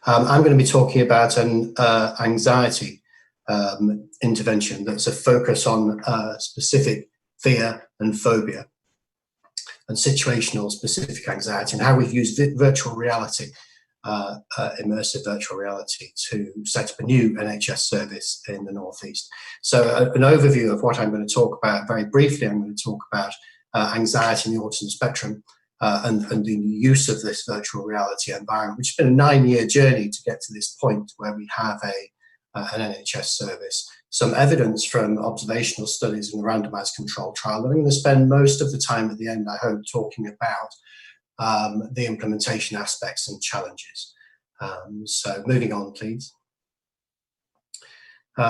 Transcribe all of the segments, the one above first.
I'm going to be talking about an anxiety intervention that's a focus on specific fear and phobia and situational specific anxiety, and how we've used virtual reality, immersive virtual reality, to set up a new NHS service in the North East. So an overview of what I'm going to talk about very briefly. I'm going to talk about anxiety in the autism spectrum, and the use of this virtual reality environment, which has been a 9-year journey to get to this point where we have an NHS service. Some evidence from observational studies in the randomized controlled trial that I'm going to spend most of the time at the end, I hope, talking about the implementation aspects and challenges. So moving on, please.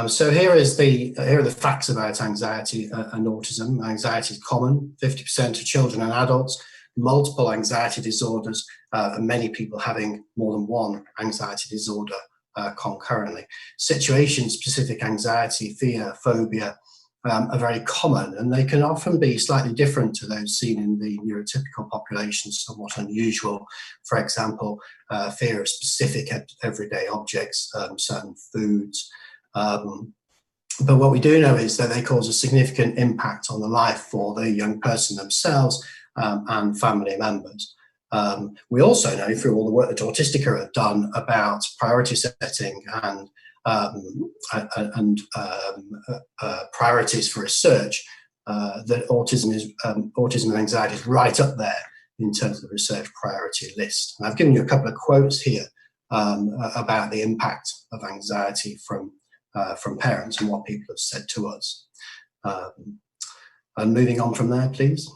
So here are the facts about anxiety and autism. Anxiety is common, 50% of children and adults, multiple anxiety disorders, and many people having more than one anxiety disorder concurrently. Situation-specific anxiety, fear, phobia are very common, and they can often be slightly different to those seen in the neurotypical population, somewhat unusual. For example, fear of specific everyday objects, certain foods. But what we do know is that they cause a significant impact on the life for the young person themselves and family members. We also know through all the work that Autistica have done about priority setting and priorities for research, that autism and anxiety is right up there in terms of the research priority list. And I've given you a couple of quotes here about the impact of anxiety from parents and what people have said to us. And moving on from there, please.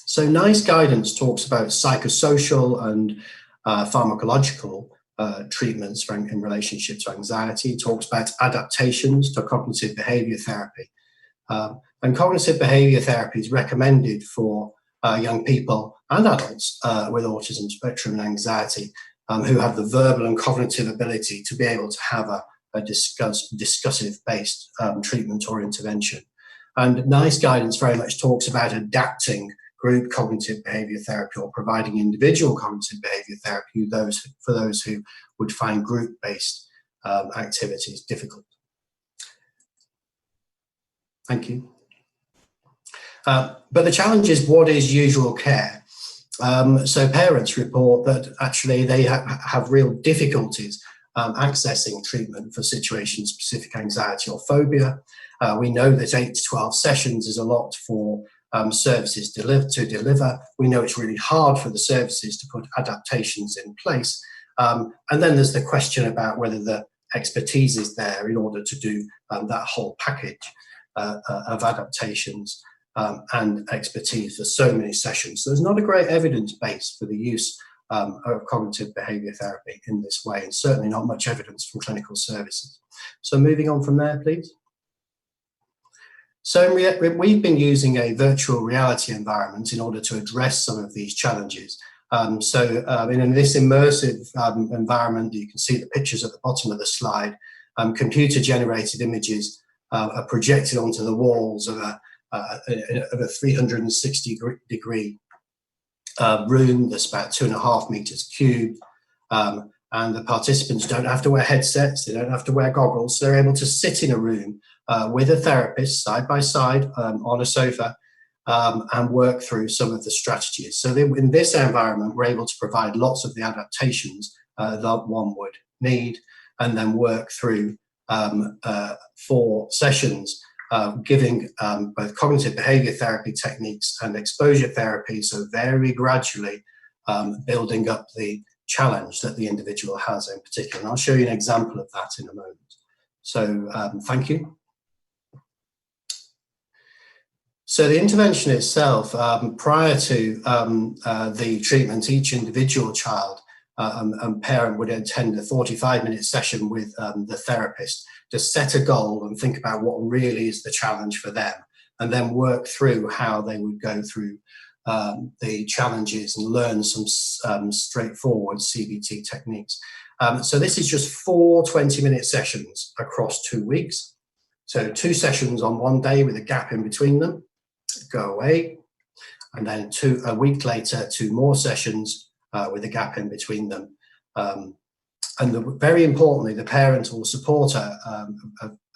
So NICE guidance talks about psychosocial and pharmacological treatments in relationship to anxiety. It talks about adaptations to cognitive behavior therapy. And cognitive behavior therapy is recommended for young people and adults with autism spectrum and anxiety who have the verbal and cognitive ability to be able to have a discussive-based treatment or intervention. And NICE guidance very much talks about adapting group cognitive behavior therapy or providing individual cognitive behavior therapy for those who would find group-based activities difficult. Thank you. But the challenge is, what is usual care? So parents report that actually they have real difficulties accessing treatment for situation-specific anxiety or phobia. We know that 8 to 12 sessions is a lot for services to deliver. We know it's really hard for the services to put adaptations in place. And then there's the question about whether the expertise is there in order to do that whole package of adaptations and expertise for so many sessions. So there's not a great evidence base for the use of cognitive behavior therapy in this way, and certainly not much evidence from clinical services. So moving on from there, please. So we've been using a virtual reality environment in order to address some of these challenges. In this immersive environment, you can see the pictures at the bottom of the slide. Computer generated images are projected onto the walls of a 360-degree room that's about 2.5 meters cubed. And the participants don't have to wear headsets, they don't have to wear goggles. They're able to sit in a room with a therapist side by side on a sofa and work through some of the strategies. So in this environment, we're able to provide lots of the adaptations that one would need, and then work through 4 sessions, giving both cognitive behavior therapy techniques and exposure therapy, so very gradually building up the challenge that the individual has in particular. And I'll show you an example of that in a moment. So thank you. So the intervention itself, prior to the treatment, each individual child and parent would attend a 45-minute session with the therapist to set a goal and think about what really is the challenge for them, and then work through how they would go through the challenges and learn some straightforward CBT techniques. So this is just 4 20-minute sessions across 2 weeks. So 2 sessions on one day with a gap in between them, go away, and then a week later, 2 more sessions with a gap in between them, And very importantly, the parental supporter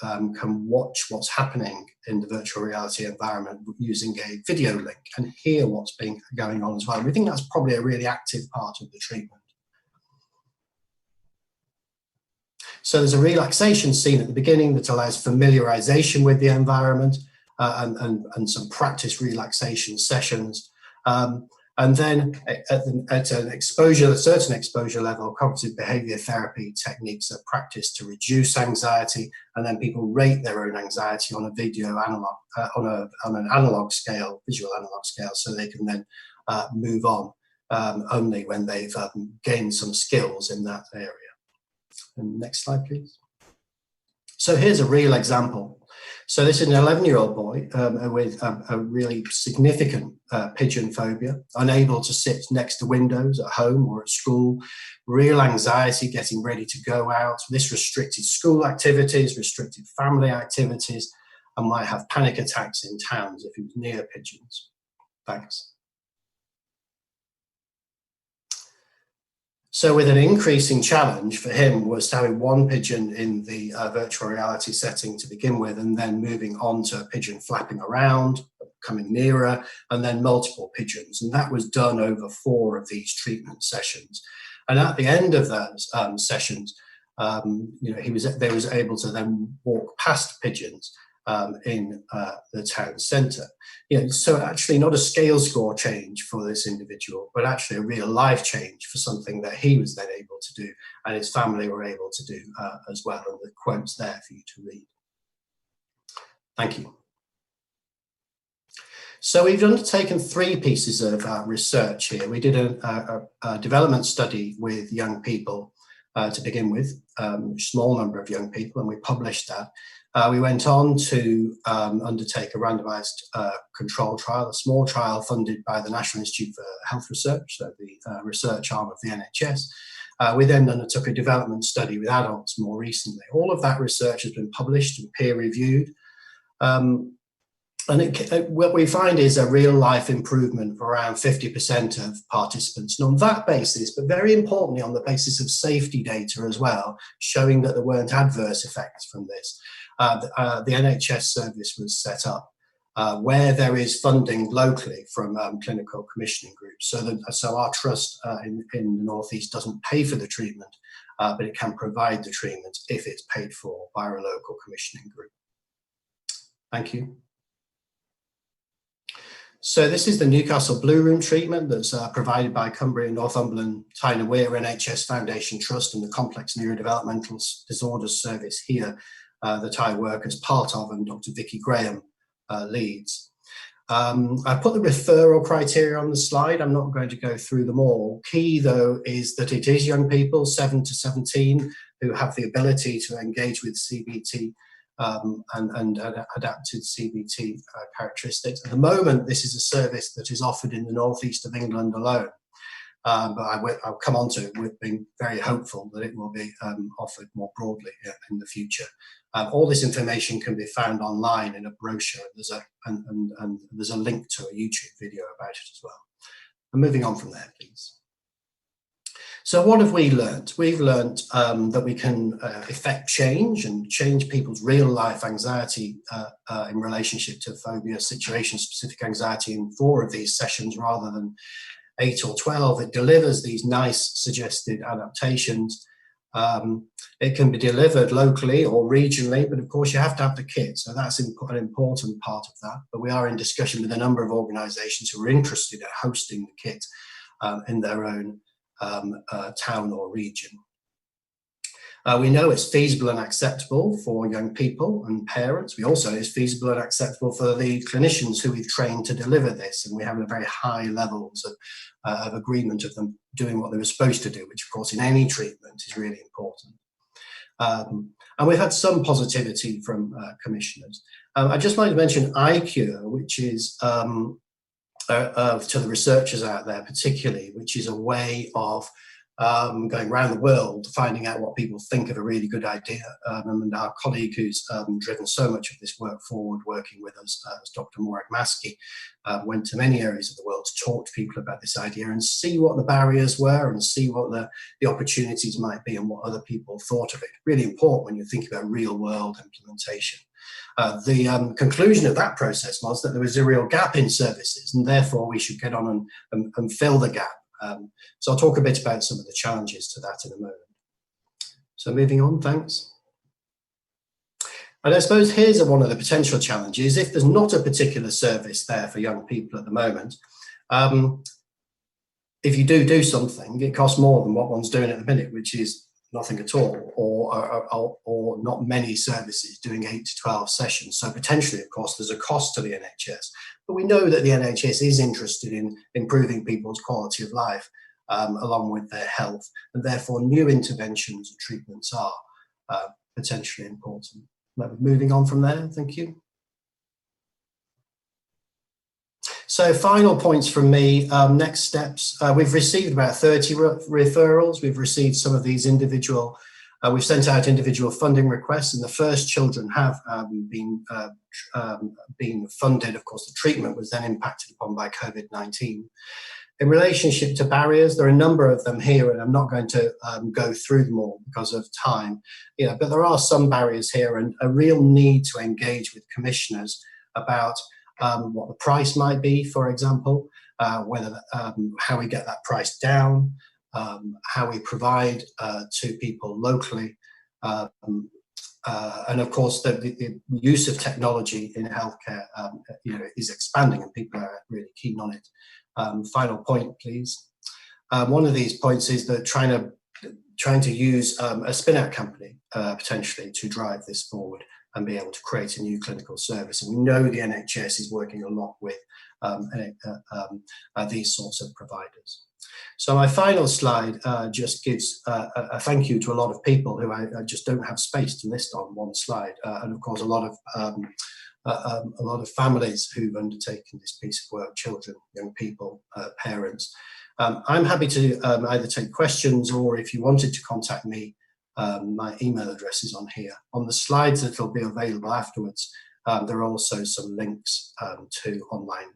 can watch what's happening in the virtual reality environment using a video link and hear what's going on as well. We think that's probably a really active part of the treatment. So there's a relaxation scene at the beginning that allows familiarization with the environment and some practice relaxation sessions. And then at a certain exposure level, cognitive behavior therapy techniques are practiced to reduce anxiety, and then people rate their own anxiety on a video analog, on an analog scale, visual analog scale, so they can then move on only when they've gained some skills in that area. And next slide, please. So here's a real example. So this is an 11-year-old boy with a really significant pigeon phobia, unable to sit next to windows at home or at school, real anxiety getting ready to go out. This restricted school activities, restricted family activities, and might have panic attacks in towns if he was near pigeons. Thanks. So with an increasing challenge for him was having one pigeon in the virtual reality setting to begin with, and then moving on to a pigeon flapping around, coming nearer, and then multiple pigeons. And that was done over 4 of these treatment sessions. And at the end of those sessions, they was able to then walk past pigeons in the town centre. So actually not a scale score change for this individual, but actually a real life change for something that he was then able to do and his family were able to do as well. And the quote's there for you to read. Thank you. So we've undertaken 3 pieces of research here. We did a development study with young people to begin with, a small number of young people, and we published that. We went on to undertake a randomized control trial, a small trial funded by the National Institute for Health Research, so the research arm of the NHS. We then undertook a development study with adults more recently. All of that research has been published and peer-reviewed. And what we find is a real life improvement for around 50% of participants. And on that basis, but very importantly on the basis of safety data as well, showing that there weren't adverse effects from this. The NHS service was set up where there is funding locally from clinical commissioning groups. So our trust in the North East doesn't pay for the treatment, but it can provide the treatment if it's paid for by a local commissioning group. Thank you. So this is the Newcastle Blue Room treatment that's provided by Cumbria Northumberland Tyne Weir NHS Foundation Trust and the Complex Neurodevelopmental Disorders Service here that I work as part of, and Dr. Vicky Graham leads. I put the referral criteria on the slide. I'm not going to go through them all. Key though is that it is young people, 7 to 17, who have the ability to engage with CBT and adapted CBT characteristics. At the moment, this is a service that is offered in the northeast of England alone. But I'll come on to it. We've been very hopeful that it will be offered more broadly in the future. All this information can be found online in a brochure. And there's a link to a YouTube video about it as well. And moving on from there, please. So what have we learned? We've learned that we can effect change and change people's real life anxiety in relationship to phobia, situation-specific anxiety in 4 of these sessions rather than 8 or 12. It delivers these nice suggested adaptations. It can be delivered locally or regionally, but of course you have to have the kit. So that's an important part of that. But we are in discussion with a number of organisations who are interested in hosting the kit in their own town or region. We know it's feasible and acceptable for young people and parents. We also know it's feasible and acceptable for the clinicians who we've trained to deliver this, and we have a very high levels of agreement of them doing what they were supposed to do, which of course in any treatment is really important. And we've had some positivity from commissioners. I just like to mention iCure, which is to the researchers out there particularly, which is a way of going around the world, finding out what people think of a really good idea. And our colleague who's driven so much of this work forward, working with us, Dr. Morag Maskey, went to many areas of the world to talk to people about this idea and see what the barriers were and see what the opportunities might be and what other people thought of it. Really important when you think about real world implementation. The conclusion of that process was that there was a real gap in services, and therefore we should get on and fill the gap. So I'll talk a bit about some of the challenges to that in a moment. So moving on, thanks. And I suppose here's one of the potential challenges. If there's not a particular service there for young people at the moment, if you do something, it costs more than what one's doing at the minute, which is nothing at all, or not many services doing 8 to 12 sessions. So potentially, of course, there's a cost to the NHS. But we know that the NHS is interested in improving people's quality of life along with their health, and therefore new interventions and treatments are potentially important. Moving on from there, thank you. So final points from me, next steps. We've received about 30 referrals. We've received some of these individual, we've sent out individual funding requests, and the first children have been funded. Of course, the treatment was then impacted upon by COVID-19. In relationship to barriers, there are a number of them here, and I'm not going to go through them all because of time. But there are some barriers here, and a real need to engage with commissioners about what the price might be, for example, whether how we get that price down, how we provide to people locally, and of course the use of technology in healthcare is expanding, and people are really keen on it. Final point, please. One of these points is that trying to use a spin-out company potentially to drive this forward and be able to create a new clinical service. And we know the NHS is working a lot with these sorts of providers. So my final slide just gives a thank you to a lot of people who I just don't have space to list on one slide, and of course a lot of families who've undertaken this piece of work: children, young people, parents. I'm happy to either take questions, or if you wanted to contact me, my email address is on here. On the slides that will be available afterwards, there are also some links to online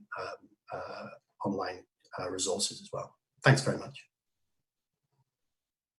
resources as well. Thanks very much.